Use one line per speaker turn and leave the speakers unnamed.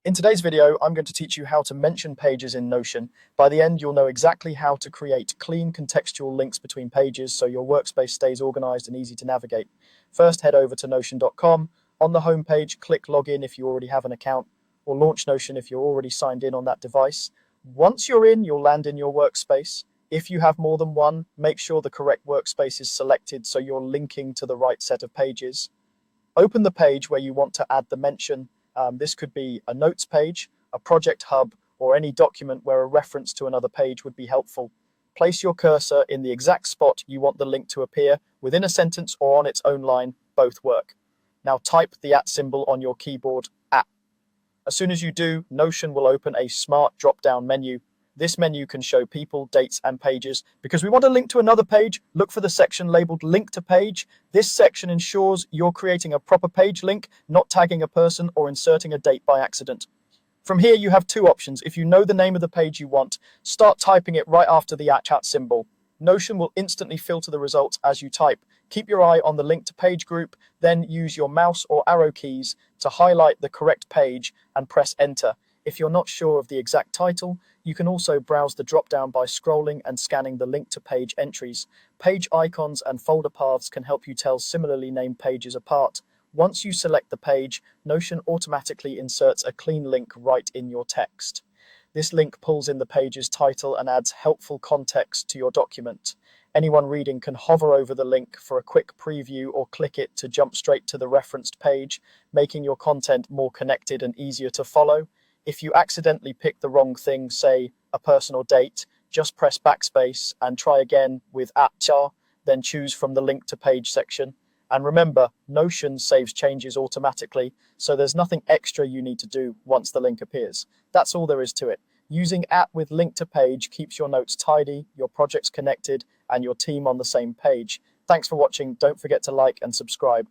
In today's video, I'm going to teach you how to mention pages in Notion. By the end, you'll know exactly how to create clean contextual links between pages so your workspace stays organized and easy to navigate. First, head over to notion.com. On the home page, click Login if you already have an account, or Launch Notion if you're already signed in on that device. Once you're in, you'll land in your workspace. If you have more than one, make sure the correct workspace is selected so you're linking to the right set of pages. Open the page where you want to add the mention. This could be a notes page, a project hub, or any document where a reference to another page would be helpful. Place your cursor in the exact spot you want the link to appear, within a sentence or on its own line. Both work. Now type the @ symbol on your keyboard, @. As soon as you do, Notion will open a smart drop-down menu. This menu can show people, dates, and pages. Because we want to link to another page, look for the section labeled Link to Page. This section ensures you're creating a proper page link, not tagging a person or inserting a date by accident. From here, you have two options. If you know the name of the page you want, start typing it right after the @ symbol. Notion will instantly filter the results as you type. Keep your eye on the Link to Page group, then use your mouse or arrow keys to highlight the correct page and press Enter. If you're not sure of the exact title, you can also browse the drop-down by scrolling and scanning the Link to Page entries. Page icons and folder paths can help you tell similarly named pages apart. Once you select the page, Notion automatically inserts a clean link right in your text. This link pulls in the page's title and adds helpful context to your document. Anyone reading can hover over the link for a quick preview or click it to jump straight to the referenced page, making your content more connected and easier to follow. If you accidentally pick the wrong thing, say a person or date, just press backspace and try again with @char, then choose from the Link to Page section. And remember, Notion saves changes automatically, so there's nothing extra you need to do once the link appears. That's all there is to it. Using @ with Link to Page keeps your notes tidy, your projects connected, and your team on the same page. Thanks for watching. Don't forget to like and subscribe.